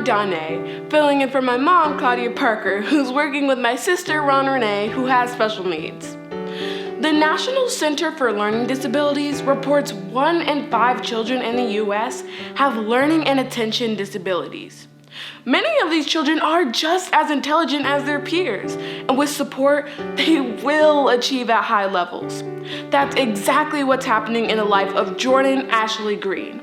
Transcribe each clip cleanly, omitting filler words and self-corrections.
I'm Danae, filling in for my mom, Claudia Parker, who's working with my sister, Ron Renee, who has special needs. The National Center for Learning Disabilities reports 1 in 5 children in the U.S. have learning and attention disabilities. Many of these children are just as intelligent as their peers, and with support, they will achieve at high levels. That's exactly what's happening in the life of Jordan Ashley Greene.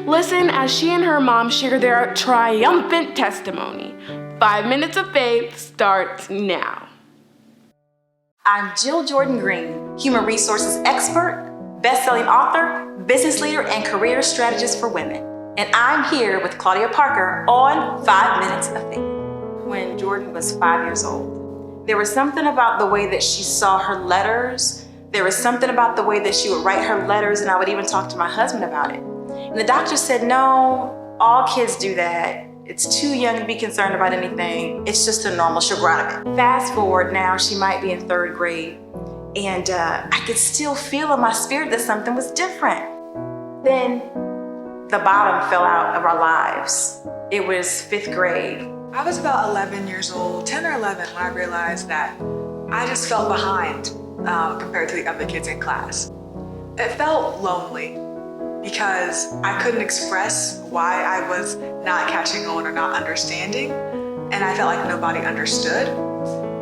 Listen as she and her mom share their triumphant testimony. 5 Minutes of Faith starts now. I'm Jil Jordan Greene, human resources expert, best-selling author, business leader, and career strategist for women. And I'm here with Claudia Parker on 5 Minutes of Faith. When Jordan was 5 years old, there was something about the way that she saw her letters. There was something about the way that she would write her letters, and I would even talk to my husband about it. And the doctor said, no, all kids do that. It's too young to be concerned about anything. It's just a normal, she'll grow out of it. Fast forward now, she might be in 3rd grade, and I could still feel in my spirit that something was different. Then the bottom fell out of our lives. It was 5th grade. I was about 11 years old, 10 or 11, when I realized that I just felt behind compared to the other kids in class. It felt lonely because I couldn't express why I was not catching on or not understanding, and I felt like nobody understood.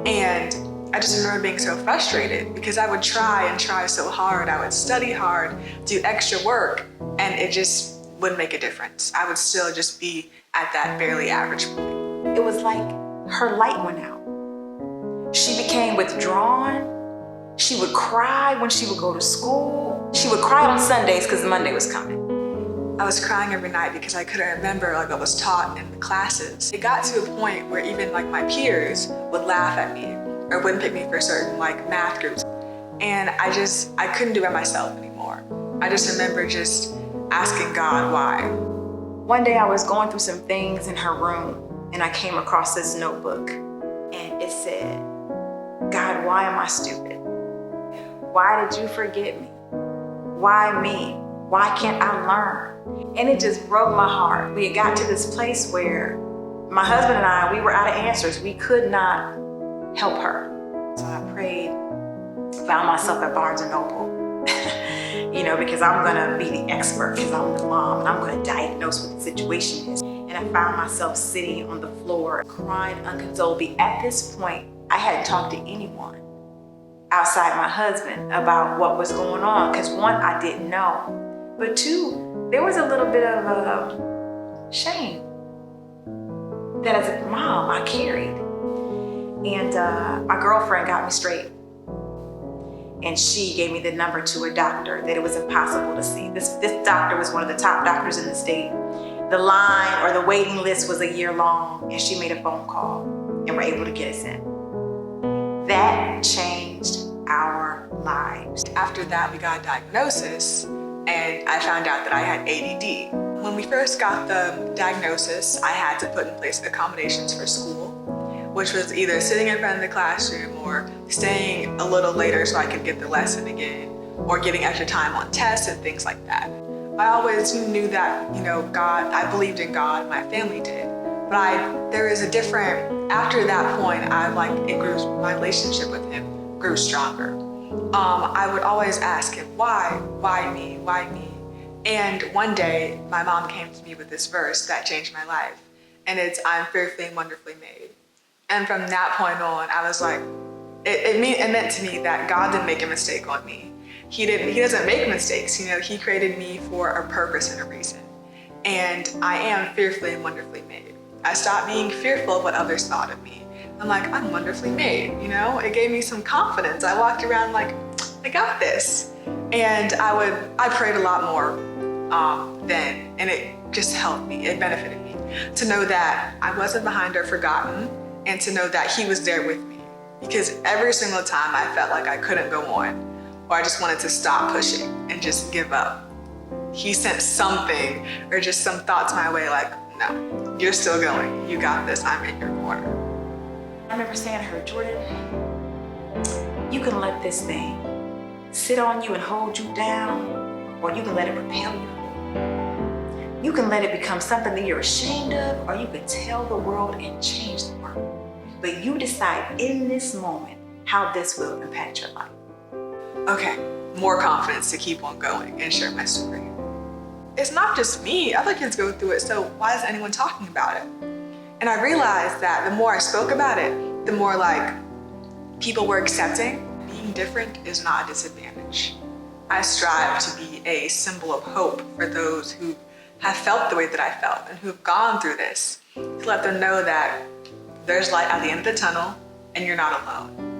And I just remember being so frustrated because I would try so hard. I would study hard, do extra work, and it just wouldn't make a difference. I would still just be at that barely average point. It was like her light went out. She became withdrawn. She would cry when she would go to school. She would cry on Sundays because Monday was coming. I was crying every night because I couldn't remember what was taught in the classes. It got to a point where even my peers would laugh at me or wouldn't pick me for certain math groups. And I couldn't do it myself anymore. I just remember just asking God why. One day I was going through some things in her room, and I came across this notebook, and it said, God, why am I stupid? Why did you forget me? Why me? Why can't I learn? And it just broke my heart. We had got to this place where my husband and I, we were out of answers. We could not help her. So I prayed, found myself at Barnes & Noble. Because I'm gonna be the expert, because I'm the mom, and I'm gonna diagnose what the situation is. And I found myself sitting on the floor, crying unconsolably. At this point, I hadn't talked to anyone outside my husband about what was going on, because 1, I didn't know, but 2, there was a little bit of shame that as a mom, I carried. And my girlfriend got me straight. And she gave me the number to a doctor that it was impossible to see. This doctor was one of the top doctors in the state. The line or the waiting list was a year long, and she made a phone call and were able to get us in. That changed our lives. After that, we got a diagnosis, and I found out that I had ADD. When we first got the diagnosis, I had to put in place accommodations for school, which was either sitting in front of the classroom or staying a little later so I could get the lesson again, or getting extra time on tests and things like that. I always knew that, God, I believed in God, my family did. But there is a different, after that point, my relationship with him grew stronger. I would always ask him, why me, why me? And one day, my mom came to me with this verse that changed my life. And it's, I'm fearfully and wonderfully made. And from that point on, I was like, it meant to me that God didn't make a mistake on me. He doesn't make mistakes. He created me for a purpose and a reason. And I am fearfully and wonderfully made. I stopped being fearful of what others thought of me. I'm like, I'm wonderfully made, It gave me some confidence. I walked around like, I got this. And I prayed a lot more then, and it just helped me. It benefited me to know that I wasn't behind or forgotten, and to know that he was there with me. Because every single time I felt like I couldn't go on, or I just wanted to stop pushing and just give up, he sent something or just some thoughts my way like, no, you're still going. You got this. I'm in your corner. I remember saying to her, Jordan, you can let this thing sit on you and hold you down, or you can let it propel you. You can let it become something that you're ashamed of, or you can tell the world and change the world. But you decide in this moment how this will impact your life. Okay, more confidence to keep on going and share my story. It's not just me, other kids go through it, so why isn't anyone talking about it? And I realized that the more I spoke about it, the more like people were accepting being different is not a disadvantage. I strive to be a symbol of hope for those who have felt the way that I felt and who have gone through this, to let them know that there's light at the end of the tunnel and you're not alone.